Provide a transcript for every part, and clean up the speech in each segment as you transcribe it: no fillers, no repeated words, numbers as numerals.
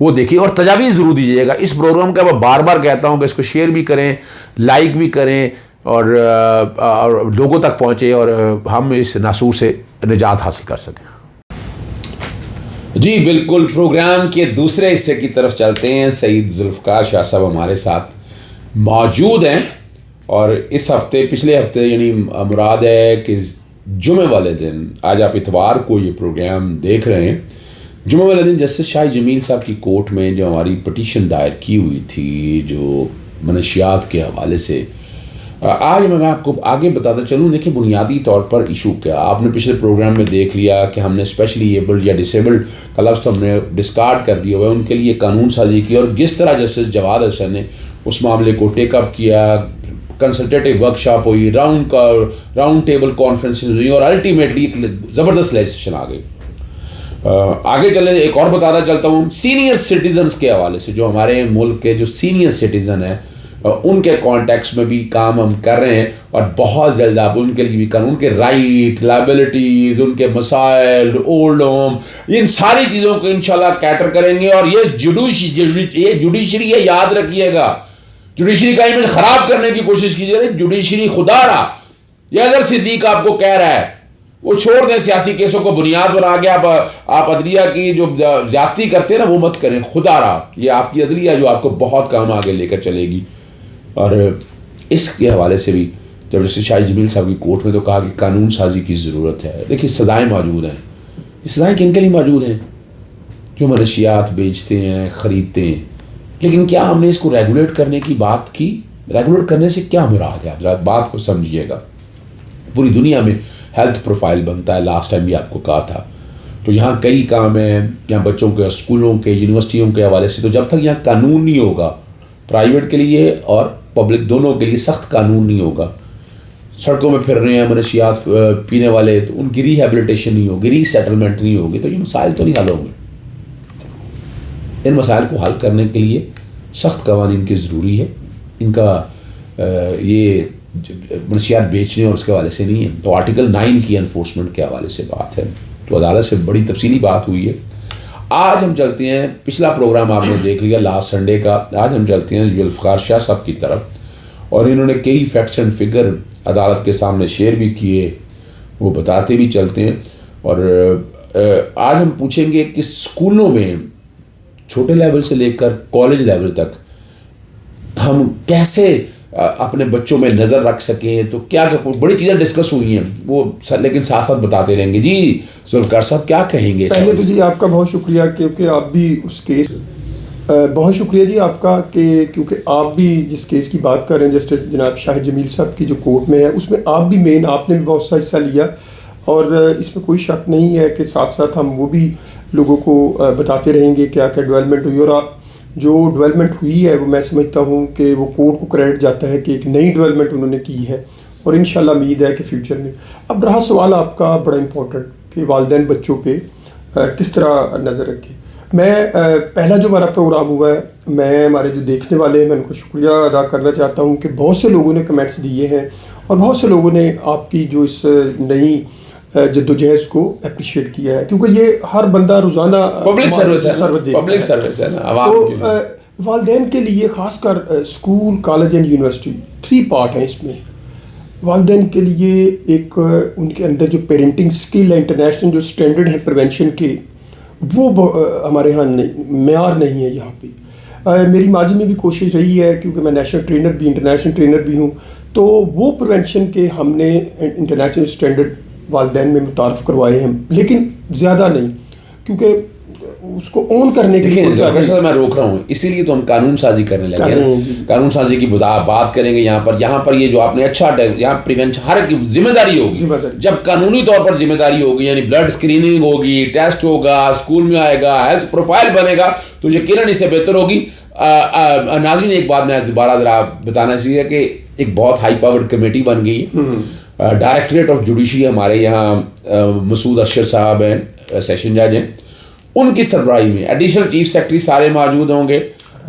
وہ دیکھیے اور تجاویز ضرور دیجیے گا. اس پروگرام کا میں بار بار کہتا ہوں کہ اس کو شیئر بھی کریں, لائک بھی کریں اور لوگوں تک پہنچے اور ہم اس ناسور سے نجات حاصل کر سکیں. جی بالکل, پروگرام کے دوسرے حصے کی طرف چلتے ہیں. سعید ذوالفقار شاہ صاحب ہمارے ساتھ موجود ہیں اور اس ہفتے, پچھلے ہفتے یعنی مراد ہے کہ جمعے والے دن, آج آپ اتوار کو یہ پروگرام دیکھ رہے ہیں, جمعے والے دن جسٹس شاہ جمیل صاحب کی کورٹ میں جو ہماری پٹیشن دائر کی ہوئی تھی جو منشیات کے حوالے سے, آج میں آپ کو آگے بتاتا چلوں. دیکھیں بنیادی طور پر ایشو کیا, آپ نے پچھلے پروگرام میں دیکھ لیا کہ ہم نے اسپیشلی ایبلڈ یا ڈسیبلڈ کا لفظ تو ہم نے ڈسکارڈ کر دیا ہوا ہے, ان کے لیے قانون سازی کی اور کس طرح جسٹس جواد حسن نے اس معاملے کو ٹیک اپ کیا. کنسلٹیٹیو ورک شاپ ہوئی, راؤنڈ ٹیبل کانفرنسز ہوئی اور الٹیمیٹلی ایک زبردست لیجسلیشن آ گئی. آگے چلے, ایک اور بتانا چلتا ہوں سینئر سٹیزنز کے حوالے سے, جو ہمارے ملک کے جو سینئر سٹیزن ہیں ان کے کانٹیکس میں بھی کام ہم کر رہے ہیں اور بہت جلد آپ ان کے لیے بھی قانون کے رائٹ, لائبلٹیز, ان کے مسائل, اولڈ ہوم, ان ساری چیزوں کو انشاءاللہ کیٹر کریں گے. اور یہ جوڈیشری ہے, یاد رکھیے گا, جوڈیشری کا امیج خراب کرنے کی کوشش کیجیے. جوڈیشری خدا رہا, یہ اظہر صدیق آپ کو کہہ رہا ہے, وہ چھوڑ دیں سیاسی کیسوں کو بنیاد بنا کے آپ عدلیہ کی جو زیادتی کرتے ہیں نا وہ مت کریں. خدا رہا یہ آپ کی عدلیہ جو آپ کو بہت کام آگے لے کر چلے گی. اور اس کے حوالے سے بھی جب جسٹس شاہ جمیل صاحب کی کورٹ میں تو کہا کہ قانون سازی کی ضرورت ہے. دیکھیے سزائیں موجود ہیں, یہ سزائیں کن کے لیے موجود ہیں؟ جو منشیات بیچتے ہیں, خریدتے ہیں. لیکن کیا ہم نے اس کو ریگولیٹ کرنے کی بات کی؟ ریگولیٹ کرنے سے کیا مراد ہے؟ آپ ذرا بات کو سمجھیے گا. پوری دنیا میں ہیلتھ پروفائل بنتا ہے, لاسٹ ٹائم بھی آپ کو کہا تھا. تو یہاں کئی کام ہیں, یہاں بچوں کے اسکولوں کے, یونیورسٹیوں کے حوالے سے. تو جب تک یہاں قانون نہیں ہوگا, پرائیویٹ کے لیے اور پبلک دونوں کے لیے سخت قانون نہیں ہوگا, سڑکوں میں پھر رہے ہیں منشیات پینے والے, تو ان کی ریہیبلیٹیشن نہیں ہوگی, ری سیٹلمنٹ نہیں ہوگی, تو یہ مسائل تو نہیں حل ہوں گے. ان مسائل کو حل کرنے کے لیے سخت قوانین کی ضروری ہے. ان کا یہ منشیات بیچنے اور اس کے حوالے سے نہیں ہے. تو آرٹیکل 9 کی انفورسمنٹ کے حوالے سے بات ہے, تو عدالت سے بڑی تفصیلی بات ہوئی ہے. آج ہم چلتے ہیں, پچھلا پروگرام آپ نے دیکھ لیا لاسٹ سنڈے کا, آج ہم چلتے ہیں ذوالفقار شاہ صاحب کی طرف, اور انہوں نے کئی فیکٹس اینڈ فگر عدالت کے سامنے شیئر بھی کیے, وہ بتاتے بھی چلتے ہیں. اور آج ہم پوچھیں گے کہ اسکولوں میں چھوٹے لیول سے لے کر کالج لیول تک ہم کیسے اپنے بچوں میں نظر رکھ سکیں. تو کیا بڑی چیزیں ڈسکس ہوئی ہیں وہ لیکن ساتھ ساتھ بتاتے رہیں گے. جی ذوالفقار صاحب کیا کہیں گے؟ پہلے تو جی آپ کا بہت شکریہ, کیونکہ آپ بھی اس کیس بہت شکریہ جی آپ کا کہ کیونکہ آپ بھی جس کیس کی بات کر رہے ہیں جسٹس جناب شاہ جمیل صاحب کی جو کورٹ میں ہے, اس میں آپ بھی مین, آپ نے بھی بہت سا حصہ لیا. اور اس میں کوئی شک نہیں ہے کہ ساتھ ساتھ ہم وہ بھی لوگوں کو بتاتے رہیں گے کیا کیا ڈیولپمنٹ ہوئی. اور جو ڈیولپمنٹ ہوئی ہے وہ میں سمجھتا ہوں کہ وہ کورٹ کو کریڈٹ جاتا ہے کہ ایک نئی ڈیولپمنٹ انہوں نے کی ہے, اور انشاءاللہ امید ہے کہ فیوچر میں. اب رہا سوال آپ کا بڑا امپورٹنٹ کہ والدین بچوں پہ کس طرح نظر رکھیں. میں پہلا جو ہمارا پروگرام ہوا ہے, میں ہمارے جو دیکھنے والے ہیں میں ان کو شکریہ ادا کرنا چاہتا ہوں کہ بہت سے لوگوں نے کمنٹس دیے ہیں اور بہت سے لوگوں نے آپ کی جو اس نئی جدوجہد کو اپریشیٹ کیا ہے, کیونکہ یہ ہر بندہ روزانہ پبلک سروس ہے نا. تو والدین کے لیے خاص کر school, college and university 3 part ہیں اس میں. والدین کے لیے ایک ان کے اندر جو پیرنٹنگ اسکل ہے, انٹرنیشنل جو اسٹینڈرڈ ہیں پریونشن کے, وہ ہمارے یہاں معیار نہیں ہے یہاں پہ. میری ماضی میں بھی کوشش رہی ہے کیونکہ میں نیشنل ٹرینر بھی, انٹرنیشنل ٹرینر بھی ہوں, تو وہ پریونشن کے ہم نے انٹرنیشنل اسٹینڈرڈ والدین میں متعارف کروائے ہیں, لیکن زیادہ نہیں, کیونکہ اس کو اون کرنے کے لیے میں روک رہا ہوں, اسی لیے تو ہم قانون سازی کرنے لگے ہیں. قانون سازی کی بات کریں گے یہاں پر یہ جو آپ نے اچھا یہاں پریونشن ہر کی ذمہ داری ہوگی. جب قانونی طور پر ذمہ داری ہوگی, یعنی بلڈ اسکریننگ ہوگی, ٹیسٹ ہوگا, اسکول میں آئے گا, ہیلتھ پروفائل بنے گا, تو یقیناً اس سے بہتر ہوگی. ناظرین ایک بات میں دوبارہ ذرا بتانا چاہیے کہ ایک بہت ہائی پاورڈ کمیٹی بن گئی ہے, ڈائریکٹریٹ آف جوڈیشری ہمارے یہاں مسعود اشر صاحب ہیں, سیشن جج ہیں, ان کی سربراہی میں ایڈیشنل چیف سیکرٹری سارے موجود ہوں گے.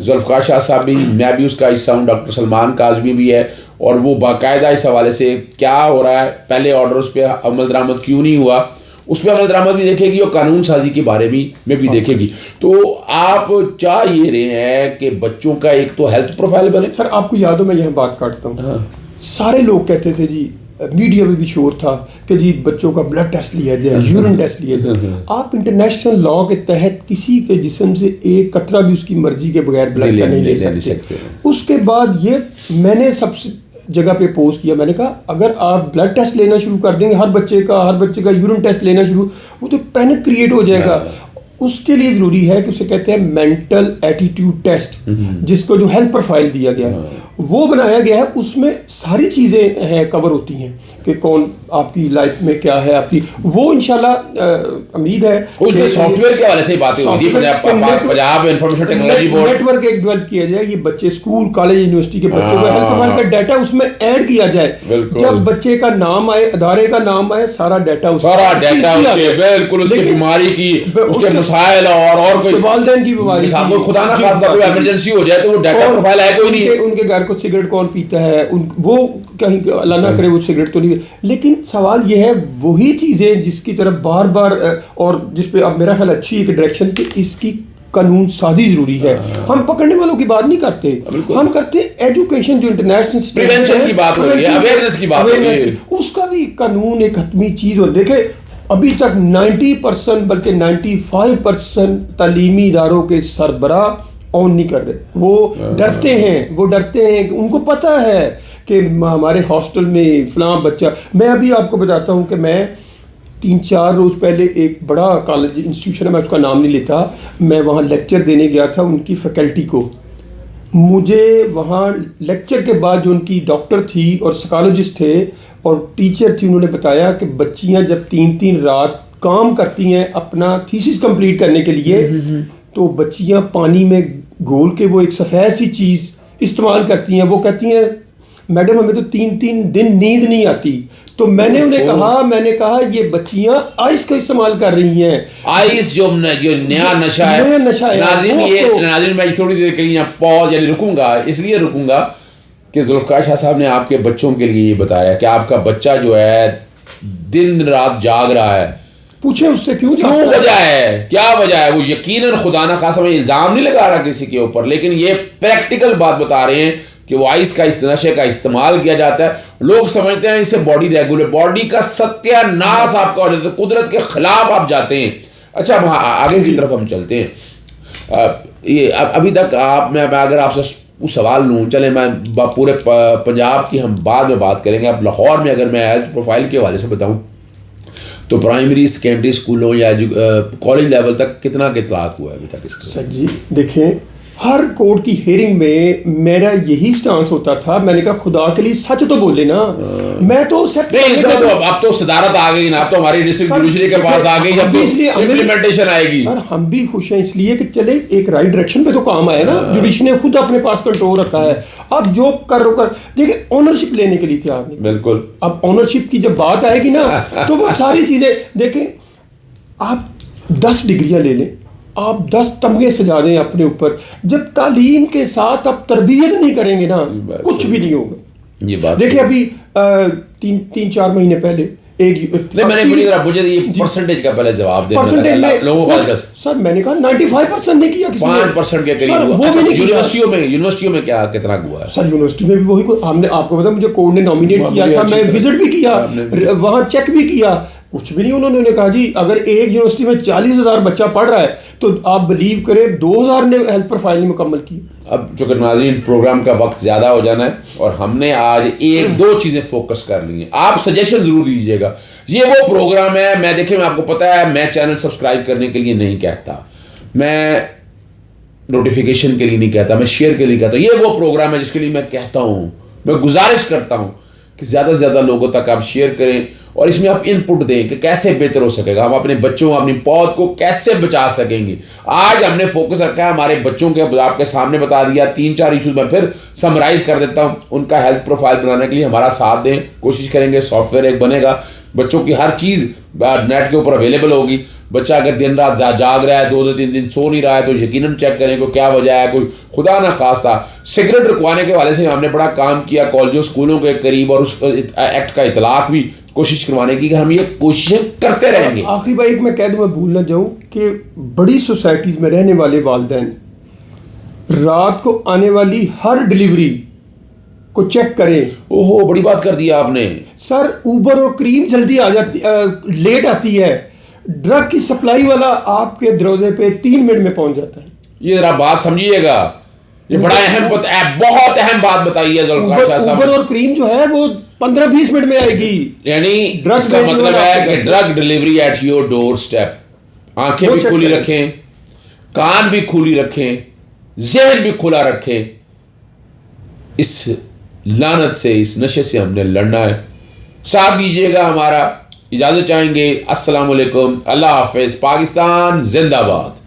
ذوالفقار شاہ صاحب بھی, میں بھی اس کا حصہ ہوں, ڈاکٹر سلمان کاظمی بھی ہے, اور وہ باقاعدہ اس حوالے سے کیا ہو رہا ہے, پہلے آرڈرز پہ عمل درآمد کیوں نہیں ہوا, اس پہ عمل درآمد بھی دیکھے گی اور قانون سازی کے بارے میں بھی دیکھے گی. تو آپ چاہ یہ رہے ہیں کہ بچوں کا ایک تو ہیلتھ پروفائل بنے. سر آپ کو یاد ہو میں یہاں بات کاٹتا ہوں, سارے لوگ کہتے تھے جی, میڈیا میں بھی شور تھا کہ جی بچوں کا بلڈ ٹیسٹ لیا جائے, یورین ٹیسٹ لیا جائے. آپ انٹرنیشنل لا کے تحت کسی کے جسم سے ایک قطرہ بھی اس کی مرضی کے بغیر بلڈ کا نہیں لے سکتے. اس کے بعد یہ میں نے سب سے جگہ پہ پوسٹ کیا, میں نے کہا اگر آپ بلڈ ٹیسٹ لینا شروع کر دیں گے ہر بچے کا یورین ٹیسٹ لینا شروع, وہ تو پینک کریٹ ہو جائے گا. اس کے لیے ضروری ہے کہ اسے کہتے ہیں مینٹل ایٹیٹیوڈ ٹیسٹ, جس کو جو ہیلتھ پروفائل دیا گیا ہے وہ بنایا گیا ہے. اس میں ساری چیزیں ہیں کور ہوتی ہیں کہ کون آپ کی لائف میں کیا ہے آپ کی, وہ انشاءاللہ امید ہے اس میں سافٹ ویئر کے حوالے سے باتیں ہوتی ہیں. Punjab information technology board network ایک ڈیولپ کیا جائے, یہ بچے اسکول کالج یونیورسٹی کے بچوں کا ہیلتھ پروفائل کا ڈیٹا اس میں ایڈ کیا جائے. جب بچے کا نام آئے, ادارے کا نام آئے, سارا ڈیٹا اس کے بالکل اس کی بیماری کی, اس کے مسائل اور کوئی والدین کی بیماری, خدا نہ خواستہ کوئی ایمرجنسی ہو جائے تو وہ ڈیٹا پروفائل ہے کوئی نہیں. ان کے گھر کو سگریٹ کون پیتا ہے, وہ کہیں اللہ نہ کرے وہ سگریٹ تو نہیں. لیکن سوال یہ ہے وہی چیزیں جس کی طرف بار بار اور جس پہ اب میرا خیال اچھی ایک ڈائریکشن کہ اس کی قانون سازی ضروری ہے. ہم پکڑنے والوں کی بات نہیں کرتے, ہم کرتے ایجوکیشن جو انٹرنیشنل پریونشن کی بات ہو رہی ہے, اویئرنیس کی بات ہو رہی ہے, اس کا بھی قانون ایک حتمی چیز ہو. دیکھیں ابھی تک 90% بلکہ 95% تعلیمی اداروں کے سربراہ آن نہیں کر رہے. وہ ڈرتے ہیں کہ ان کو پتہ ہے کہ ہمارے ہاسٹل میں فلاں بچہ. میں ابھی آپ کو بتاتا ہوں کہ میں 3-4 روز پہلے ایک بڑا کالج انسٹیٹیوشن ہے, میں اس کا نام نہیں لیتا, میں وہاں لیکچر دینے گیا تھا ان کی فیکلٹی کو. مجھے وہاں لیکچر کے بعد جو ان کی ڈاکٹر تھی اور سائیکالوجسٹ تھے اور ٹیچر تھی, انہوں نے بتایا کہ بچیاں جب 3 رات کام کرتی ہیں اپنا تھیسس کمپلیٹ کرنے کے لیے, تو بچیاں پانی میں گھول کے وہ ایک سفید سی چیز استعمال کرتی ہیں. وہ کہتی ہیں میڈم ہمیں تو 3 دن نیند نہیں آتی. تو میں نے انہیں کہا یہ بچیاں آئس کا استعمال کر رہی ہیں. آئس جو نیا نشہ ہے. ناظرین میں تھوڑی دیر کے لیے پاز یعنی رکوں گا کہ ذوالفقار شاہ صاحب نے آپ کے بچوں کے لیے یہ بتایا کہ آپ کا بچہ جو ہے دن رات جاگ رہا ہے. پوچھیں اس سے کیوں وجہ ہے, کیا وجہ ہے؟ وہ یقیناً خدا نہ خاصا میں الزام نہیں لگا رہا کسی کے اوپر, لیکن یہ پریکٹیکل بات بتا رہے ہیں کہ وہ آئس کا اس نشے کا استعمال کیا جاتا ہے. لوگ سمجھتے ہیں اس سے باڈی کا ستیہ ناس آپ کا ہو جاتا ہے, قدرت کے خلاف آپ جاتے ہیں. اچھا آگے کی طرف ہم چلتے ہیں. یہ ابھی تک میں اگر آپ سے سوال لوں, چلیں میں پورے پنجاب کی ہم بعد میں بات کریں گے. اب لاہور میں اگر میں ہیلتھ پروفائل کے حوالے سے بتاؤں تو پرائمری سیکنڈری اسکولوں یا کالج لیول تک کتنا اطلاق ہوا ہے ابھی تک اس کا؟ سر جی دیکھیں, ہر کورٹ کی ہیئرنگ میں میرا یہی سٹانس ہوتا تھا, میں نے کہا خدا کے لیے سچ تو بولے نا. میں تو اب تو صدارت آ گئی نا, اب تو ہماری ڈسٹرکٹ جوڈیشری کے پاس آ گئی, اب تو امپلیمنٹیشن آئے گی. سر ہم بھی خوش ہیں اس لیے کہ چلے ایک رائٹ ڈائریکشن پہ تو کام آیا نا. جوڈیشری نے خود اپنے پاس کنٹرول رکھا ہے. اب جو کر دیکھیں اونرشپ لینے کے لیے تھے آپ نے, بالکل. اب اونرشپ کی جب بات آئے گی نا تو وہ ساری چیزیں دیکھیں. آپ 10 ڈگریاں لے لیں, آپ 10 تمغے سجا دیں اپنے اوپر, جب تعلیم کے ساتھ آپ تربیت نہیں کریں گے نا کچھ بھی نہیں ہوگا. یہ بات دیکھیں ابھی 3-4 مہینے پہلے مجھے یہ پرسنٹیج کا پہلے جواب دینا لوگوں کا. سر میں نے کہا 95% نہیں کیا, 5% کے قریب. یونیورسٹیوں میں کیا کتنا ہوا ہے؟ سر یونیورسٹی میں بھی وہی, ہم نے آپ کو پتا مجھے کورٹ نے نامینیٹ کیا تھا, میں وزٹ بھی کیا, وہاں چیک بھی کیا, کچھ بھی نہیں. انہوں نے کہا جی اگر ایک یونیورسٹی میں 40,000 بچہ پڑھ رہا ہے تو آپ بلیو کریں 2,000 نے ہیلتھ پروفائل نہیں مکمل کی. اب چونکہ ناظرین پروگرام کا وقت زیادہ ہو جانا ہے اور ہم نے آج 1-2 چیزیں فوکس کر لی ہیں. آپ سجیشن ضرور دیجیے گا. یہ وہ پروگرام ہے, میں دیکھیں آپ کو پتہ ہے میں چینل سبسکرائب کرنے کے لیے نہیں کہتا, میں نوٹیفیکیشن کے لیے نہیں کہتا, میں شیئر کے لیے کہتا. یہ وہ پروگرام ہے جس کے لیے میں کہتا ہوں, میں گزارش کرتا ہوں کہ زیادہ سے زیادہ لوگوں تک آپ شیئر کریں اور اس میں آپ ان پٹ دیں کہ کیسے بہتر ہو سکے گا, ہم اپنے بچوں اپنی پود کو کیسے بچا سکیں گے. آج ہم نے فوکس رکھا ہے ہمارے بچوں کے, آپ کے سامنے بتا دیا 3-4 ایشوز میں پھر سمرائز کر دیتا ہوں. ان کا ہیلتھ پروفائل بنانے کے لیے ہمارا ساتھ دیں, کوشش کریں گے سافٹ ویئر ایک بنے گا, بچوں کی ہر چیز نیٹ کے اوپر اویلیبل ہوگی. بچہ اگر دن رات جاگ رہا ہے, 2-3 دن سو نہیں رہا ہے, تو یقیناً چیک کریں کہ کیا وجہ ہے. کوئی خدا نہ خواستہ سگریٹ رکوانے کے حوالے سے ہم نے بڑا کام کیا کالجوں اسکولوں کے قریب, اور اس ایکٹ کا اطلاق بھی کوشش کروانے کی کہ ہم یہ کوششیں کرتے رہیں گے. آخری بار ایک میں کہہ دوں، میں بھول نہ جاؤں کہ بڑی سوسائٹیز میں رہنے والے والدین رات کو آنے والی ہر ڈلیوری کو چیک کریں. اوہو بڑی بات کر دی آپ نے. سر اوبر اور کریم جلدی آ جاتی، لیٹ آتی ہے. ڈرگ کی سپلائی والا آپ کے دروازے پہ 3 منٹ میں پہنچ جاتا ہے. یہ ذرا بات سمجھیے گا، یہ بڑا اہم بہت اہم بات بتائی ہے ذوالفقار شاہ صاحب. اوبر اور کریم جو ہے وہ 15-20 منٹ میں آئے گی. یعنی اس کا مطلب ہے کہ drug delivery at your doorstep. آنکھیں بھی کھلی رکھیں، کان بھی کھلی رکھیں، ذہن بھی کھلا رکھیں. اس لعنت سے، اس نشے سے ہم نے لڑنا ہے. ساتھ دیجیے گا ہمارا. اجازت چاہیں گے. السلام علیکم. اللہ حافظ. پاکستان زندہ باد.